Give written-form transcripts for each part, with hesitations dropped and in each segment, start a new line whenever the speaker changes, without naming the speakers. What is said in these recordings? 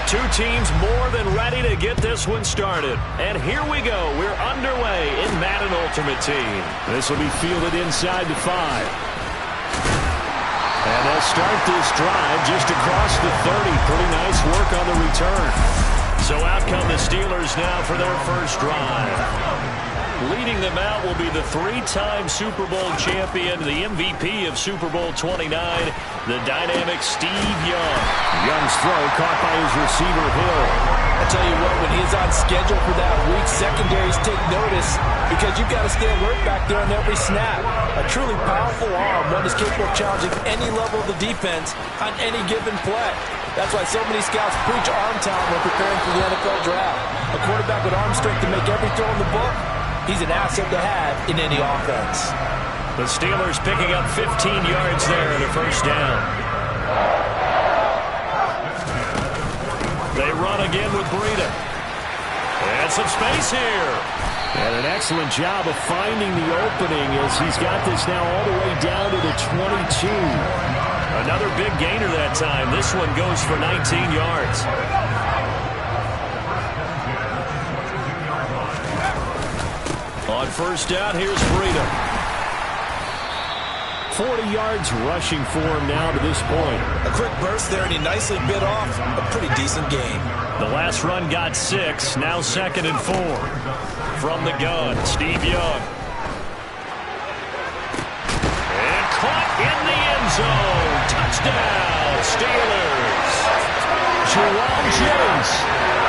Two teams more than ready to get this one started. And here we go. We're underway in Madden Ultimate Team. This will be fielded inside the 5. And they'll start this drive just across the 30. Pretty nice work on the return. So out come the Steelers now for their first drive. Leading them out will be the 3-time Super Bowl champion, the MVP of Super Bowl 29, the dynamic Steve Young. Young's throw caught by his receiver, Hill.
I tell you what, when he's on schedule for that week, secondaries take notice because you've got to stay alert back there on every snap. A truly powerful arm, one is capable of challenging any level of the defense on any given play. That's why so many scouts preach arm talent when preparing for the NFL draft. A quarterback with arm strength to make every throw in the book, he's an asset to have in any offense.
The Steelers picking up 15 yards there and a first down. They run again with Breida. And some space here. And an excellent job of finding the opening as he's got this now all the way down to the 22. Another big gainer that time. This one goes for 19 yards. On first down, here's Breida. 40 yards rushing for him now to this point.
A quick burst there, and he nicely bit off a pretty decent gain.
The last run got 6, now 2nd and 4. From the gun, Steve Young. And caught in the end zone. Touchdown, Steelers. Jerome James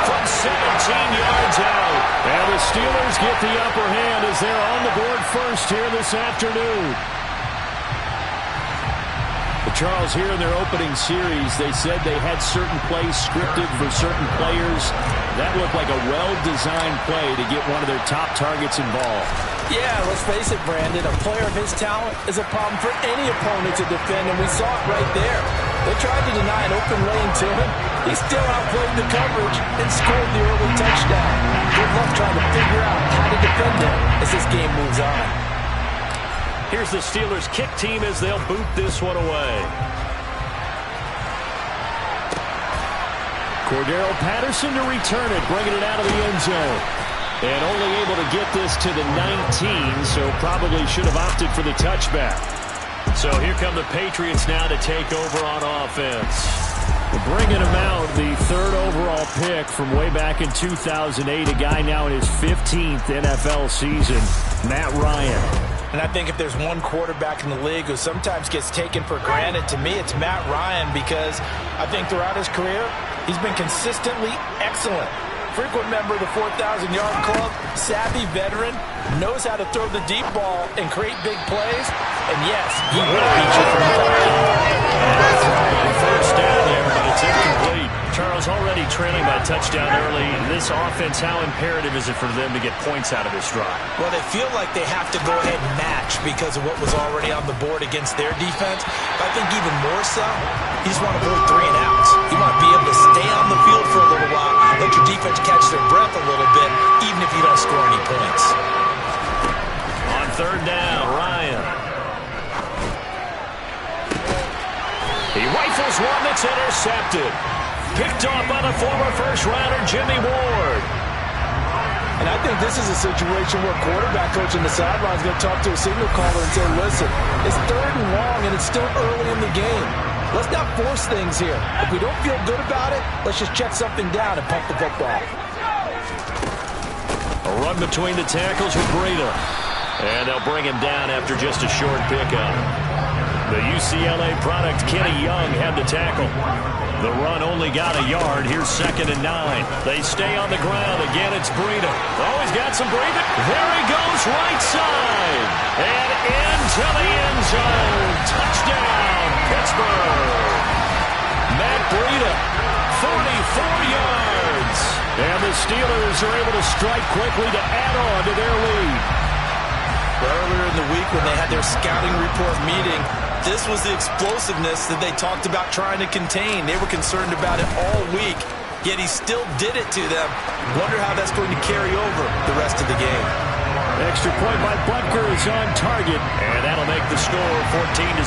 from 17 yards out. And the Steelers get the upper hand as they're on the board first here this afternoon. Charles, here in their opening series, they said they had certain plays scripted for certain players. That looked like a well-designed play to get one of their top targets involved.
Yeah, let's face it, Brandon. A player of his talent is a problem for any opponent to defend, and we saw it right there. They tried to deny an open lane to him. He still outplayed the coverage and scored the early touchdown. Good luck trying to figure out how to defend him as this game moves on.
Here's the Steelers kick team as they'll boot this one away. Cordero Patterson to return it, bringing it out of the end zone. And only able to get this to the 19, so probably should have opted for the touchback. So here come the Patriots now to take over on offense. Bringing him out, the 3rd overall pick from way back in 2008, a guy now in his 15th NFL season, Matt Ryan.
And I think if there's one quarterback in the league who sometimes gets taken for granted, to me it's Matt Ryan, because I think throughout his career, he's been consistently excellent. Frequent member of the 4,000-yard club, savvy veteran, knows how to throw the deep ball and create big plays. And yes, he will beat you from the pocket.
First down there, but it's incomplete. Charles already trailing by touchdown early. This offense, how imperative is it for them to get points out of this drive?
Well, they feel like they have to go ahead and match because of what was already on the board against their defense. But I think even more so, you just want to avoid 3 and outs. You want to be able to stay on the field for a little while, let your defense catch their breath a little bit, even if you don't score any points.
On 3rd down, Ryan. He rifles one that's intercepted. Picked off by the former first-rounder, Jimmy Ward.
And I think this is a situation where quarterback coach in the sideline is going to talk to a signal caller and say, listen, it's 3rd and long, and it's still early in the game. Let's not force things here. If we don't feel good about it, let's just check something down and pump the football.
A run between the tackles with Breida. And they'll bring him down after just a short pickup. The UCLA product, Kenny Young, had the tackle. The run only got a yard. Here's 2nd and 9. They stay on the ground. Again, it's Breida. Oh, he's got some breathing. There he goes, right side. And into the end zone. Touchdown, Pittsburgh. Matt Breida, 44 yards. And the Steelers are able to strike quickly to add on to their lead.
Earlier in the week when they had their scouting report meeting, this was the explosiveness that they talked about trying to contain. They were concerned about it all week, yet he still did it to them. Wonder how that's going to carry over the rest of the game.
Extra point by Butker is on target, and that'll make the score 14-0.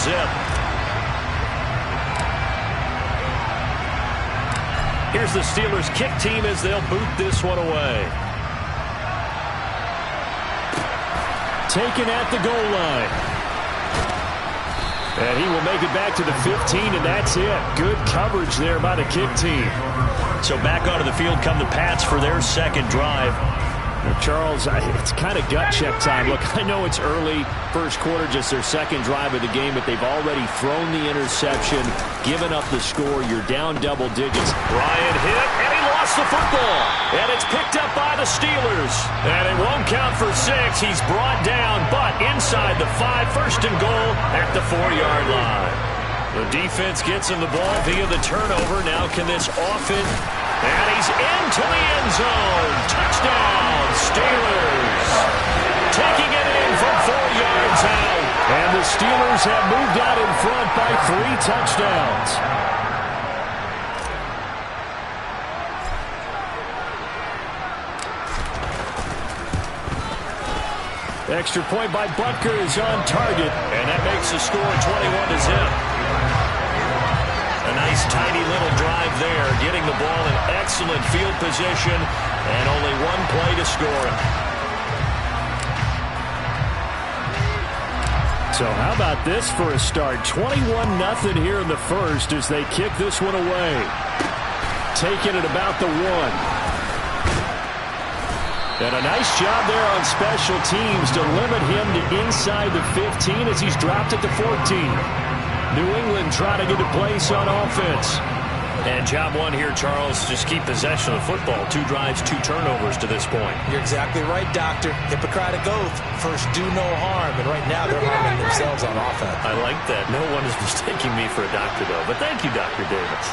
Here's the Steelers' kick team as they'll boot this one away. Taken at the goal line. And he will make it back to the 15, and that's it. Good coverage there by the kick team. So back onto the field come the Pats for their second drive. Charles, it's kind of gut check time. Look, I know it's early, first quarter, just their second drive of the game, but they've already thrown the interception, given up the score. You're down double digits. Ryan hit, and he lost the football. And it's picked up by the Steelers. And it won't count for 6. He's brought down, but inside the 5, first and goal at the 4-yard line. The defense gets him the ball via the turnover. Now can this offense... And he's into the end zone. Touchdown, Steelers. Taking it in from 4 yards out. And the Steelers have moved out in front by 3 touchdowns. Extra point by Butker is on target. And that makes the score 21-0. A nice, tidy little drive there, getting the ball in excellent field position, and only one play to score it. So how about this for a start? 21-0 here in the first as they kick this one away. Taking it about the 1. And a nice job there on special teams to limit him to inside the 15 as he's dropped at the 14. New England trying to get a place on offense. And job one here, Charles, just keep possession of the football. 2 drives, 2 turnovers to this point.
You're exactly right, Doctor. Hippocratic oath. First, do no harm. And right now, they're harming themselves on offense.
I like that. No one is mistaking me for a doctor, though. But thank you, Dr. Davis.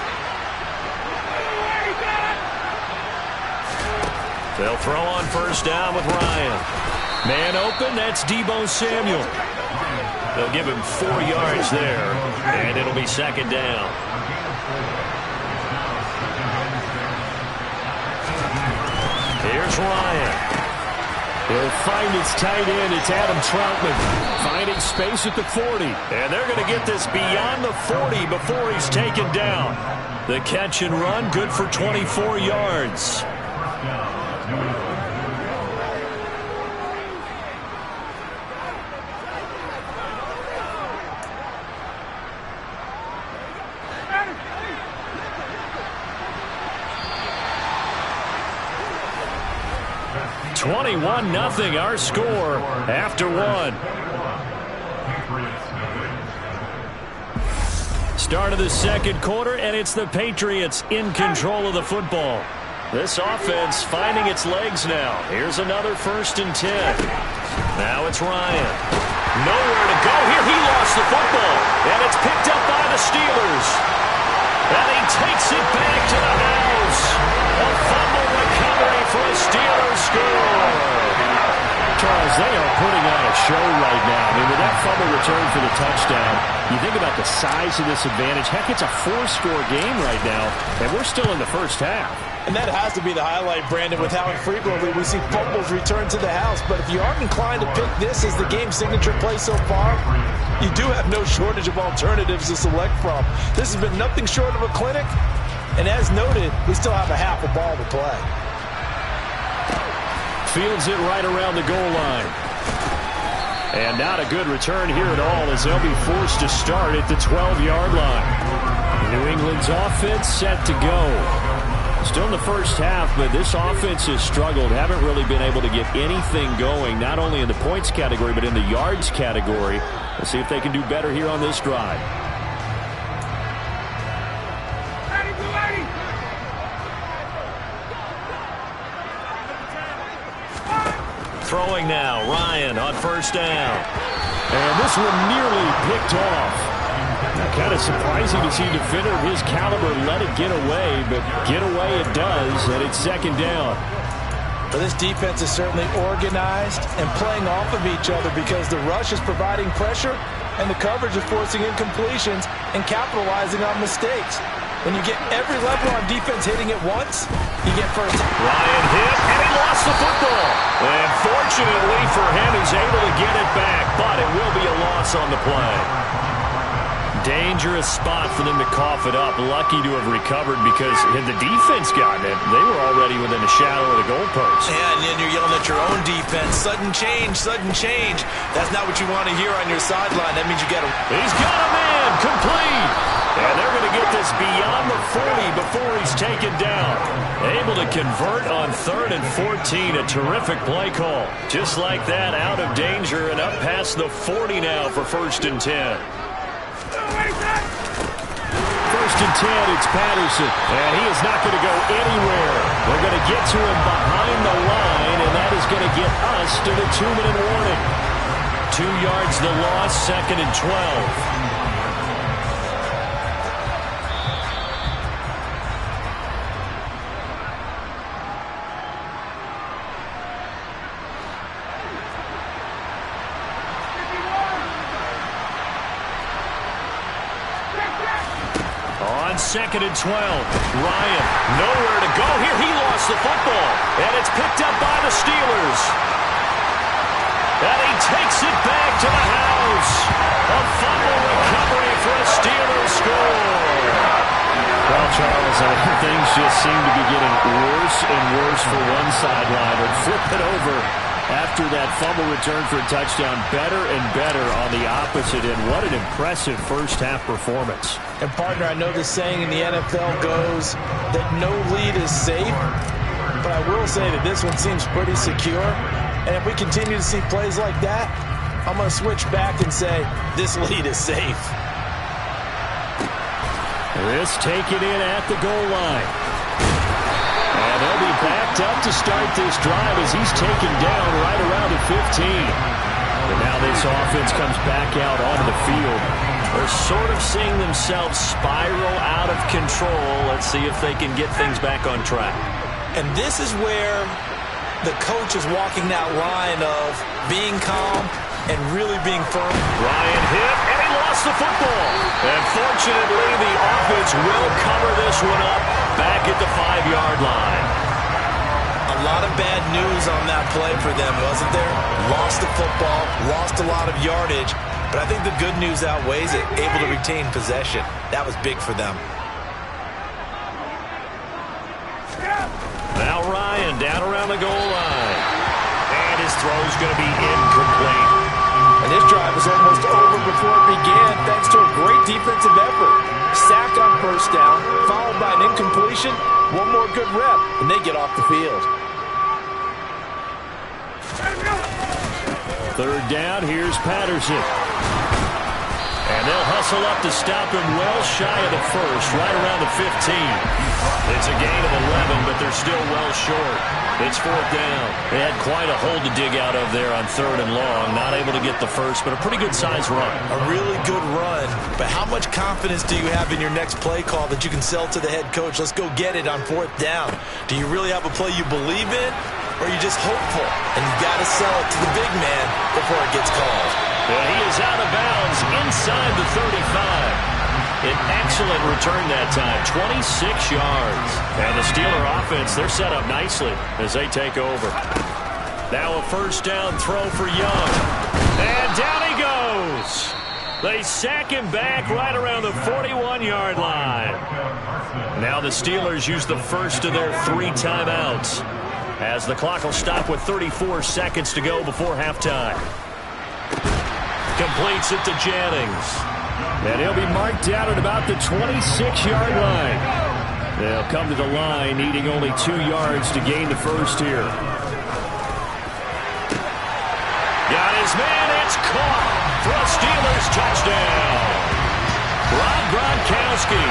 They'll throw on first down with Ryan. Man open, that's Deebo Samuel. They'll give him 4 yards there, and it'll be second down. Here's Ryan. He'll find his tight end. It's Adam Troutman finding space at the 40. And they're going to get this beyond the 40 before he's taken down. The catch and run, good for 24 yards. Nothing, our score after 1. Start of the second quarter, and it's the Patriots in control of the football. This offense finding its legs now. Here's another 1st and 10. Now it's Ryan. Nowhere to go here. He lost the football, and it's picked up by the Steelers. And he takes it back to the house. A fumble recovery for a Steelers score. Charles, they are putting on a show right now. I mean, with that fumble return for the touchdown, you think about the size of this advantage. Heck, it's a 4-score game right now, and we're still in the first half.
And that has to be the highlight, Brandon, with how infrequently we see fumbles return to the house. But if you aren't inclined to pick this as the game's signature play so far, you do have no shortage of alternatives to select from. This has been nothing short of a clinic. And as noted, we still have a half a ball to play.
Fields it right around the goal line. And not a good return here at all as they'll be forced to start at the 12-yard line. New England's offense set to go. Still in the first half, but this offense has struggled. Haven't really been able to get anything going, not only in the points category, but in the yards category. We'll see if they can do better here on this drive. Throwing now, Ryan on first down. And this one nearly picked off. Now, kind of surprising to see a defender of his caliber let it get away, but get away it does, and it's second down.
Well, this defense is certainly organized and playing off of each other because the rush is providing pressure and the coverage is forcing incompletions and capitalizing on mistakes. When you get every level on defense hitting it once, you get first.
Ryan hit, and he lost the football. And fortunately for him, he's able to get it back, but it will be a loss on the play. Dangerous spot for them to cough it up. Lucky to have recovered because had the defense gotten it, they were already within a shadow of the goalpost.
Yeah, and then you're yelling at your own defense. Sudden change, sudden change. That's not what you want to hear on your sideline. That means you got to...
He's got a man, complete. And they're going to get this beyond the 40 before he's taken down. Able to convert on 3rd and 14. A terrific play call. Just like that, out of danger and up past the 40 now for 1st and 10. 1st and 10, it's Patterson. And he is not going to go anywhere. They're going to get to him behind the line, and that is going to get us to the 2-minute warning. 2 yards the loss, 2nd and 12. On 2nd and 12, Ryan, nowhere to go here. He lost the football, and it's picked up by the Steelers. And he takes it back to the house. A fumble recovery for a Steelers score. Well, Charles, things just seem to be getting worse and worse for one sideline. And flip it over after that fumble return for a touchdown. Better and better on the opposite end. What an impressive first-half performance.
And, partner, I know the saying in the NFL goes that no lead is safe, but I will say that this one seems pretty secure. And if we continue to see plays like that, I'm going to switch back and say this lead is safe.
This taken in at the goal line. And they'll be backed up to start this drive as he's taken down right around the 15. And now this offense comes back out onto the field. They're sort of seeing themselves spiral out of control. Let's see if they can get things back on track.
And this is where the coach is walking that line of being calm and really being firm.
Ryan hit, and he lost the football. And fortunately, the offense will cover this one up back at the 5-yard line.
A lot of bad news on that play for them, wasn't there? Lost the football, lost a lot of yardage, but I think the good news outweighs it. Able to retain possession. That was big for them.
Now Ryan down around the goal line. And his throw's going to be incomplete.
And this drive was almost over before it began thanks to a great defensive effort. Sacked on 1st down, followed by an incompletion. One more good rep, and they get off the field.
3rd down, here's Patterson. And they'll hustle up to stop him well shy of the 1st, right around the 15. It's a gain of 11, but they're still well short. It's 4th down. They had quite a hole to dig out of there on 3rd and long. Not able to get the 1st, but a pretty good-sized run.
A really good run, but how much confidence do you have in your next play call that you can sell to the head coach? Let's go get it on 4th down. Do you really have a play you believe in, or are you just hopeful? And you got to sell it to the big man before it gets called.
And he is out of bounds inside the 35. An excellent return that time, 26 yards. And the Steeler offense, they're set up nicely as they take over. Now a 1st down throw for Young. And down he goes. They sack him back right around the 41-yard line. Now the Steelers use the first of their 3 timeouts as the clock will stop with 34 seconds to go before halftime. Completes it to Jennings. And he'll be marked down at about the 26-yard line. They'll come to the line needing only 2 yards to gain the 1st here. Got his man. It's caught for a Steelers touchdown. Rob Gronkowski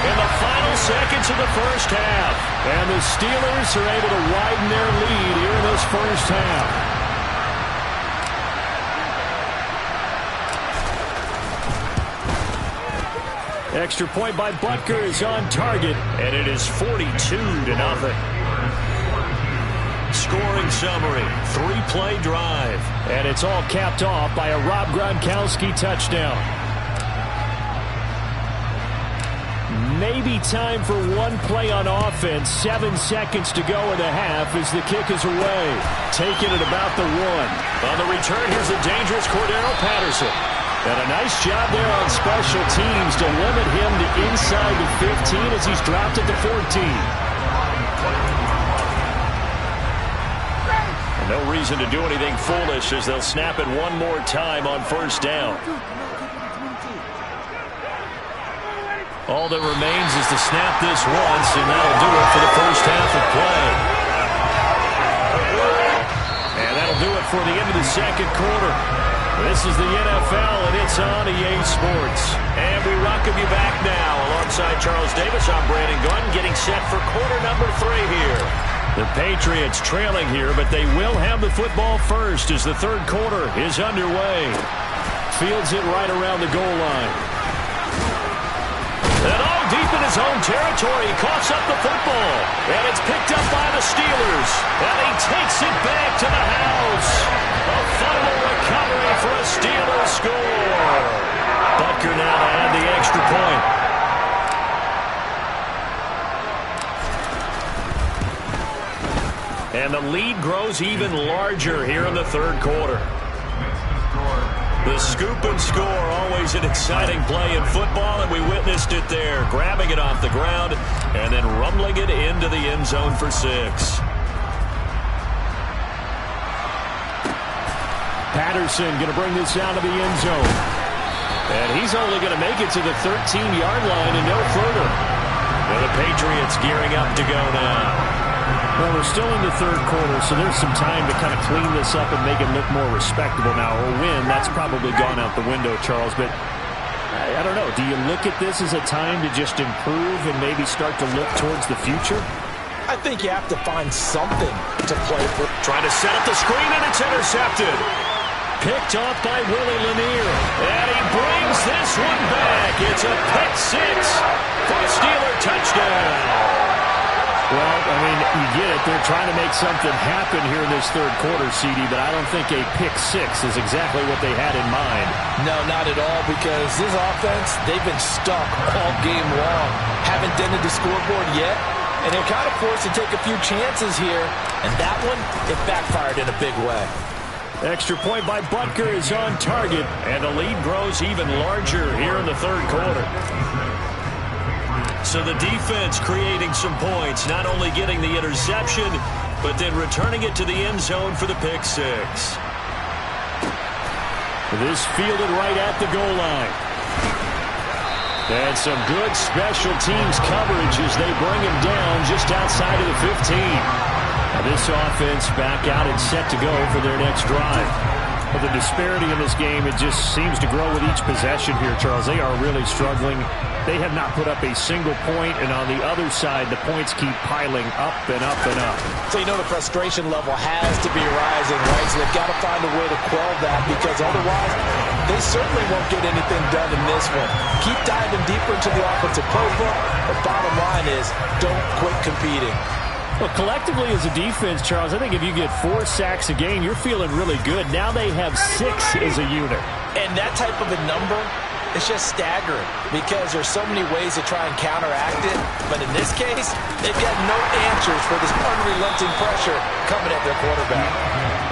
in the final seconds of the 1st half. And the Steelers are able to widen their lead here in this 1st half. Extra point by Butker is on target, and it is 42-0. Scoring summary, 3-play drive, and it's all capped off by a Rob Gronkowski touchdown. Maybe time for one play on offense. 7 seconds to go in the half as the kick is away. Taking it about the 1. On the return, here's a dangerous Cordero Patterson. And a nice job there on special teams to limit him to inside the 15 as he's dropped it to 14. And no reason to do anything foolish as they'll snap it one more time on first down. All that remains is to snap this once, and that'll do it for the first half of play. And that'll do it for the end of the second quarter. This is the NFL, and it's on EA Sports. And we welcome you back now. Alongside Charles Davis, I'm Brandon Gunn, getting set for quarter number 3 here. The Patriots trailing here, but they will have the football first as the third quarter is underway. Fields it right around the goal line. And all deep in his own territory, he coughs up the football. And it's picked up by the Steelers. And he takes it back to the house. A fumble recovery for a Steelers score. Butker now to add the extra point. And the lead grows even larger here in the third quarter. The scoop and score, always an exciting play in football, and we witnessed it there. Grabbing it off the ground and then rumbling it into the end zone for 6. Patterson going to bring this out of the end zone. And he's only going to make it to the 13-yard line and no further. And the Patriots gearing up to go now. Well, we're still in the third quarter, so there's some time to kind of clean this up and make it look more respectable now. Or win, that's probably gone out the window, Charles. But I don't know. Do you look at this as a time to just improve and maybe start to look towards the future?
I think you have to find something to play for.
Trying to set up the screen, and it's intercepted. Picked off by Willie Lanier. And he brings this one back. It's a pick 6 for a Steeler touchdown. Well, I mean, you get it. They're trying to make something happen here in this third quarter, CD, but I don't think a pick 6 is exactly what they had in mind.
No, not at all, because this offense, they've been stuck all game long. Haven't dented the scoreboard yet, and they're kind of forced to take a few chances here, and that one, it backfired in a big way.
Extra point by Butker is on target, and the lead grows even larger here in the third quarter. So the defense creating some points, not only getting the interception, but then returning it to the end zone for the pick 6. This fielded right at the goal line. And some good special teams coverage as they bring him down just outside of the 15. Now this offense back out and set to go for their next drive. But the disparity in this game, it just seems to grow with each possession here, Charles. They are really struggling. They have not put up a single point, and on the other side, the points keep piling up and up and up.
So you know the frustration level has to be rising, right? So they've got to find a way to quell that, because otherwise they certainly won't get anything done in this one. Keep diving deeper into the offensive playbook. The bottom line is don't quit competing.
Well, collectively as a defense, Charles, I think if you get 4 sacks a game, you're feeling really good. Now they have 6 as a unit.
And that type of a number, it's just staggering because there's so many ways to try and counteract it. But in this case, they've got no answers for this unrelenting pressure coming at their quarterback.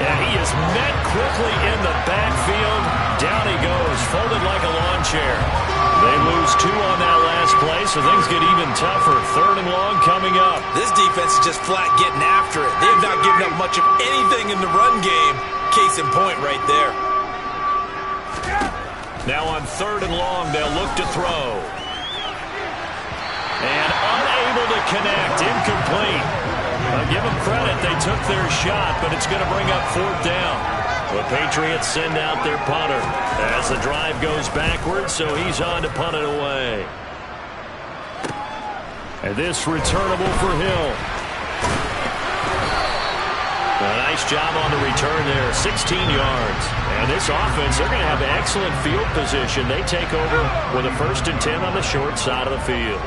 And he is met quickly in the backfield. Down he goes, folded like a lawn chair. They lose 2 on that last play, so things get even tougher. 3rd and long coming up.
This defense is just flat getting after it. They have not given up much of anything in the run game. Case in point right there.
Now on 3rd and long, they'll look to throw. And unable to connect, incomplete. I'll give them credit, they took their shot, but it's going to bring up 4th down. The Patriots send out their punter as the drive goes backwards, so he's on to punt it away. And this returnable for Hill. A nice job on the return there, 16 yards. And this offense, they're going to have excellent field position. They take over with a 1st and 10 on the short side of the field.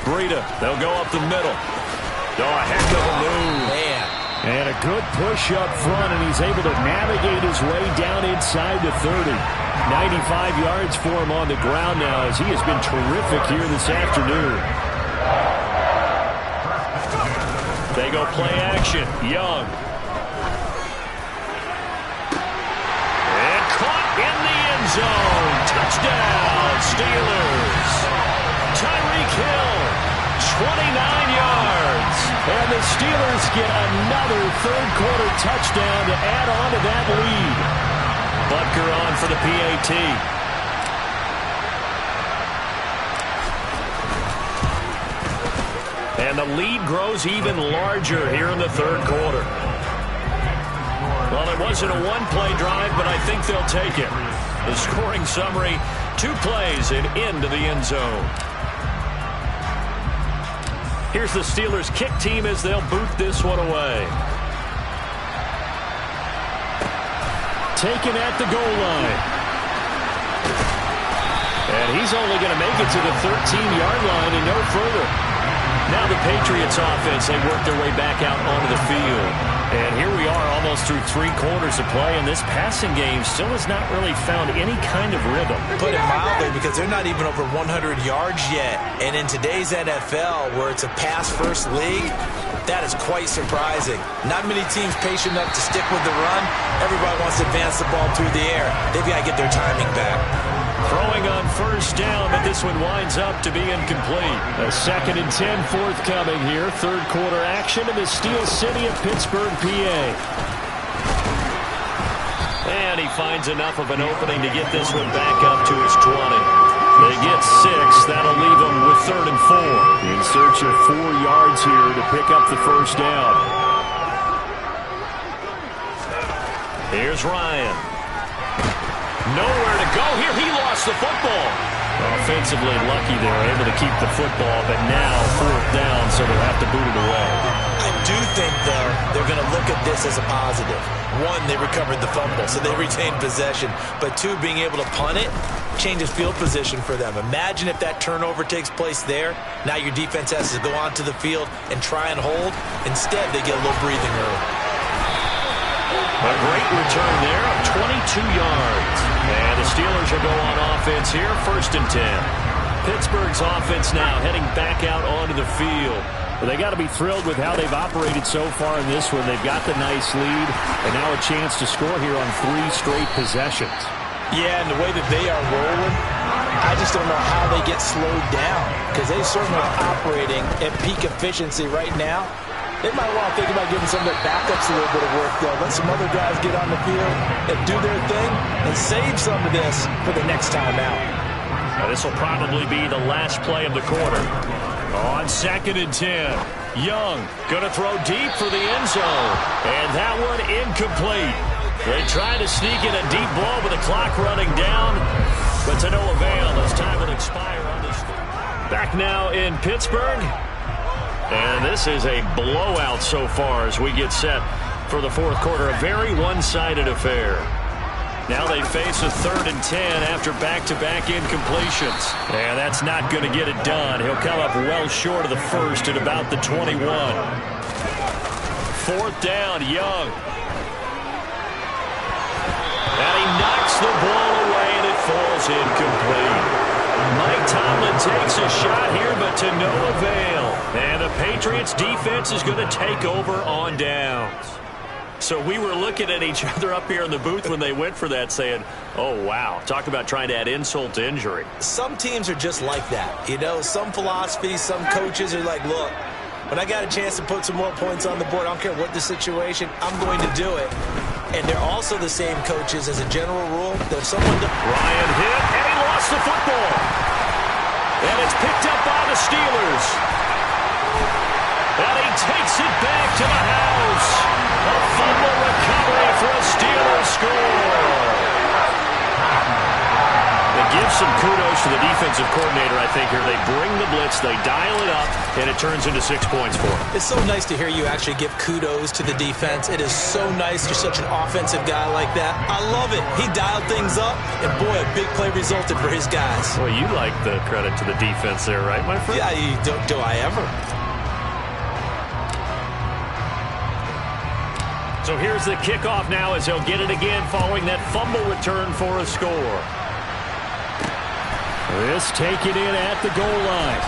Breida, they'll go up the middle. Oh, a heck of a move.
Man.
And a good push up front, and he's able to navigate his way down inside the 30. 95 yards for him on the ground now, as he has been terrific here this afternoon. They go play action. Young. And caught zone. Touchdown, Steelers. Tyreek Hill, 29 yards. And the Steelers get another third-quarter touchdown to add on to that lead. Butker on for the PAT. And the lead grows even larger here in the third quarter. Well, it wasn't a one-play drive, but I think they'll take it. The scoring summary, 2 plays and into the end zone. Here's the Steelers kick team as they'll boot this one away. Taken at the goal line. And he's only going to make it to the 13-yard line and no further. Now the Patriots offense, they work their way back out onto the field. And here we are almost through 3 quarters of play, and this passing game still has not really found any kind of rhythm.
Put it mildly, because they're not even over 100 yards yet. And in today's NFL, where it's a pass-first league, that is quite surprising. Not many teams patient enough to stick with the run. Everybody wants to advance the ball through the air. They've got to get their timing back.
Throwing on first down, but this one winds up to be incomplete. A 2nd and 10 forthcoming here. Third quarter action in the Steel City of Pittsburgh, PA. And he finds enough of an opening to get this one back up to his 20. They get 6. That'll leave them with 3rd and 4. In search of 4 yards here to pick up the first down. Here's Ryan. Nowhere to go here. He lost the football. Offensively lucky they're able to keep the football, but now 4th down, so they'll have to boot it away.
I do think, though, they're going to look at this as a positive. 1, they recovered the fumble, so they retained possession. But 2, being able to punt it changes field position for them. Imagine if that turnover takes place there. Now your defense has to go onto the field and try and hold. Instead, they get a little breathing room.
A great return there of 22 yards. And the Steelers will go on offense here, 1st and 10. Pittsburgh's offense now heading back out onto the field. Well, they got to be thrilled with how they've operated so far in this one. They've got the nice lead, and now a chance to score here on 3 straight possessions.
Yeah, and the way that they are rolling, I just don't know how they get slowed down, because they certainly are operating at peak efficiency right now. They might want to think about giving some of their backups a little bit of work, though. Let some other guys get on the field and do their thing and save some of this for the next time out.
Now, this will probably be the last play of the quarter. On 2nd and 10, Young going to throw deep for the end zone. And that one incomplete. They try to sneak in a deep ball with the clock running down, but to no avail as time will expire on this. Back now in Pittsburgh. And this is a blowout so far as we get set for the 4th quarter. A very one-sided affair. Now they face a 3rd and 10 after back-to-back incompletions. And that's not going to get it done. He'll come up well short of the first at about the 21. 4th down, Young. And he knocks the ball away, and it falls incomplete. Mike Tomlin takes a shot here, but to no avail. And the Patriots defense is going to take over on downs. So we were looking at each other up here in the booth when they went for that, saying, oh, wow. Talk about trying to add insult to injury.
Some teams are just like that. You know, some philosophies, some coaches are like, look, when I got a chance to put some more points on the board, I don't care what the situation, I'm going to do it. And they're also the same coaches as a general rule that if someone...
Ryan hit, and he lost the football. And it's picked up by the Steelers. And he takes it back to the house. A fumble recovery for a Steelers score. They give some kudos to the defensive coordinator, I think, here. They bring the blitz, they dial it up, and it turns into 6 points for them.
It's so nice to hear you actually give kudos to the defense. It is so nice you're such an offensive guy like that. I love it. He dialed things up, and boy, a big play resulted for his guys.
Well, you like the credit to the defense there, right, my friend?
Yeah, do I ever?
So here's the kickoff now as he'll get it again following that fumble return for a score. This taken in at the goal line.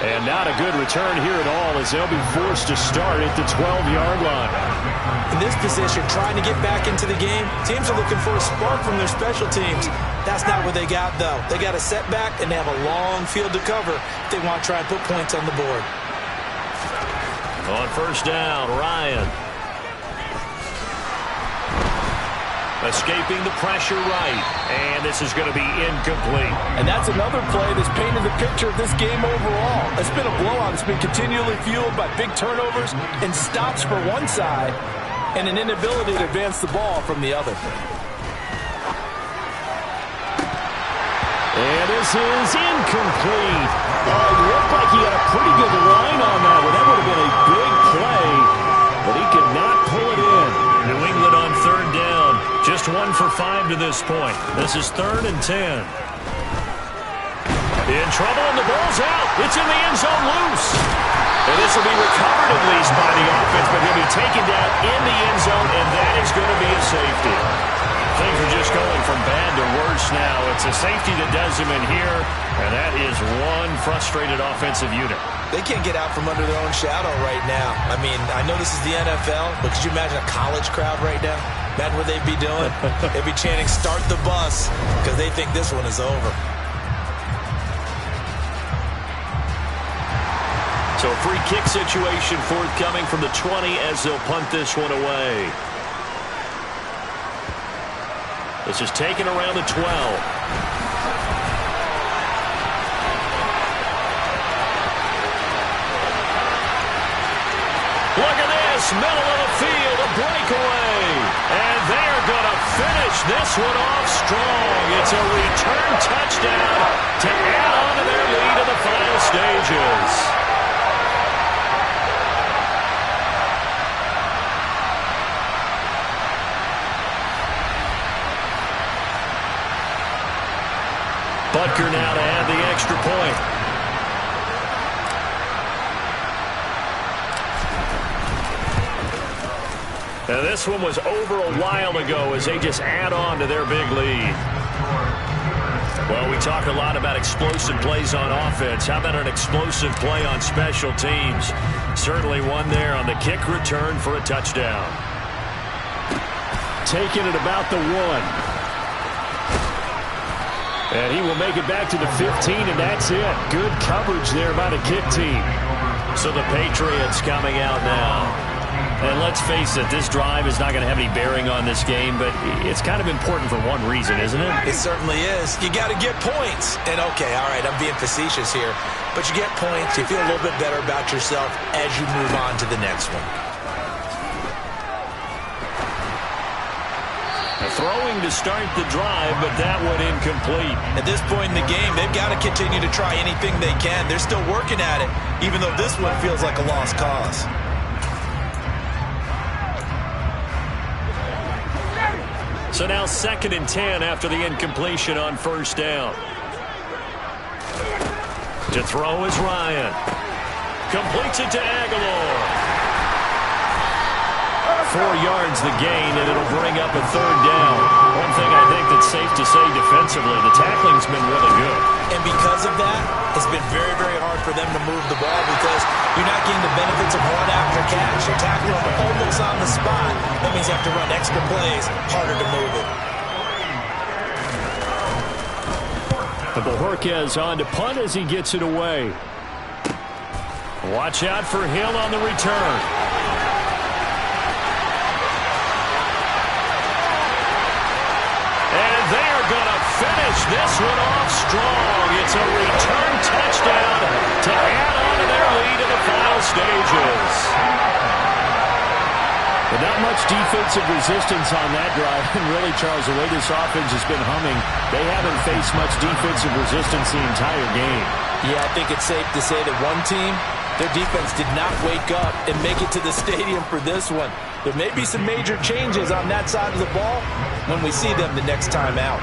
And not a good return here at all as they'll be forced to start at the 12-yard line.
In this position, trying to get back into the game, teams are looking for a spark from their special teams. That's not what they got, though. They got a setback, and they have a long field to cover if they want to try and put points on the board.
On first down, Ryan. Escaping the pressure right. And this is going to be incomplete.
And that's another play that's painted the picture of this game overall. It's been a blowout. It's been continually fueled by big turnovers and stops for one side and an inability to advance the ball from the other.
And this is incomplete. It looked like he had a pretty good line on that one. That would have been a big play, but he could not pull it in. New England on third down. Just 1 for 5 to this point. This is 3rd and 10. In trouble, and the ball's out. It's in the end zone loose. And this will be recovered at least by the offense, but he'll be taken down in the end zone, and that is going to be a safety. Things are just going from bad to worse now. It's a safety that does him in here, and that is one frustrated offensive unit.
They can't get out from under their own shadow right now. I mean, I know this is the NFL, but could you imagine a college crowd right now? Imagine what they'd be doing. They'd be chanting, "Start the bus," because they think this one is over.
So a free kick situation forthcoming from the 20 as they'll punt this one away. This is taken around the 12. Look at this, middle of the field, a breakaway. And they're going to finish this one off strong. It's a return touchdown to add on to their lead in the final stages. Butker now to add the extra point. Now this one was over a while ago as they just add on to their big lead. Well, we talk a lot about explosive plays on offense. How about an explosive play on special teams? Certainly one there on the kick return for a touchdown. Taking it about the 1. And he will make it back to the 15, and that's it. Good coverage there by the kick team. So the Patriots coming out now. And let's face it, this drive is not going to have any bearing on this game, but it's kind of important for one reason, isn't it?
It certainly is. You got to get points. And, okay, all right, I'm being facetious here. But you get points, you feel a little bit better about yourself as you move on to the next one.
Throwing to start the drive, but that one incomplete.
At this point in the game, they've got to continue to try anything they can. They're still working at it, even though this one feels like a lost cause.
So now 2nd and 10 after the incompletion on first down. To throw is Ryan. Completes it to Aguilar. 4 yards the gain, and it'll bring up a 3rd down. One thing I think that's safe to say defensively, the tackling's been really good.
And because of that, it's been very, very hard for them to move the ball because you're not getting the benefits of run after catch. You're tackling them almost on the spot. That means you have to run extra plays, harder to move it.
Bojorquez on to punt as he gets it away. Watch out for Hill on the return. And they're going to finish this one off strong. It's a return touchdown to add on to their lead in the final stages. But not much defensive resistance on that drive. And really, Charles, the way this offense has been humming, they haven't faced much defensive resistance the entire game.
Yeah, I think it's safe to say that one team, their defense did not wake up and make it to the stadium for this one. There may be some major changes on that side of the ball when we see them the next time out.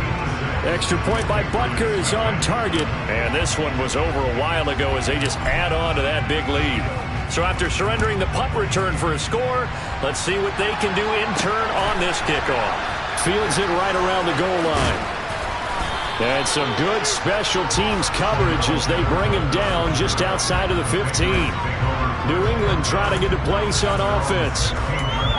Extra point by Butker is on target. And this one was over a while ago as they just add on to that big lead. So after surrendering the punt return for a score, let's see what they can do in turn on this kickoff. Fields it right around the goal line. And some good special teams coverage as they bring him down just outside of the 15. New England trying to get a place on offense.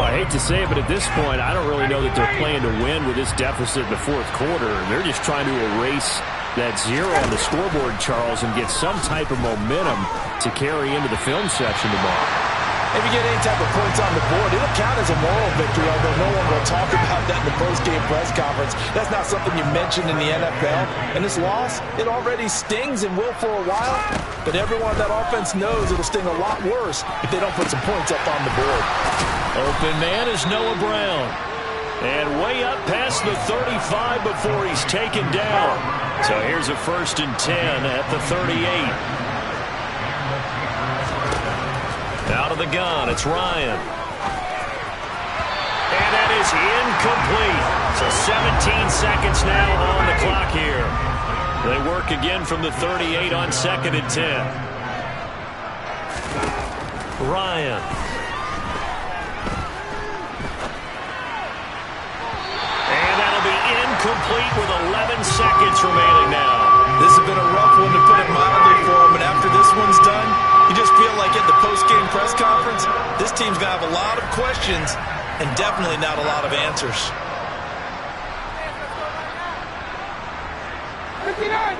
Well, I hate to say it, but at this point, I don't really know that they're playing to win with this deficit in the fourth quarter. They're just trying to erase that zero on the scoreboard, Charles, and get some type of momentum to carry into the film section tomorrow.
If you get any type of points on the board, it'll count as a moral victory, although no one will talk about that in the post-game press conference. That's not something you mention in the NFL. And this loss, it already stings and will for a while, but everyone on that offense knows it'll sting a lot worse if they don't put some points up on the board.
Open man is Noah Brown. And way up past the 35 before he's taken down. So here's a 1st and 10 at the 38. Out of the gun, it's Ryan. And that is incomplete. So 17 seconds now on the clock here. They work again from the 38 on 2nd and 10. Ryan. And that'll be incomplete with 11 seconds remaining now.
This has been a rough one, to put it mildly, for him, but after this one's done, you just feel like at the post-game press conference, this team's going to have a lot of questions and definitely not a lot of answers.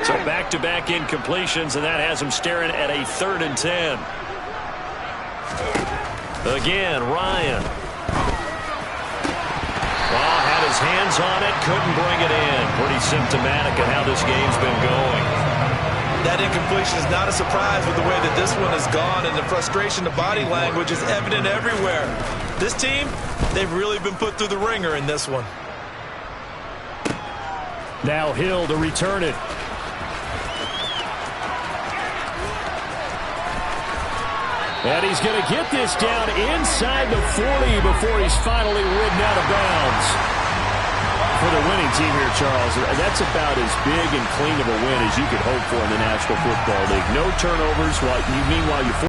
So back-to-back incompletions, and that has him staring at a 3rd and 10. Again, Ryan. Well, had his hands on it, couldn't bring it in. Pretty symptomatic of how this game's been going.
That incompletion is not a surprise with the way that this one has gone, and the frustration, the body language is evident everywhere. This team, they've really been put through the ringer in this one.
Now Hill to return it. And he's going to get this down inside the 40 before he's finally ridden out of bounds. For the winning team here, Charles, that's about as big and clean of a win as you could hope for in the National Football League. No turnovers, meanwhile you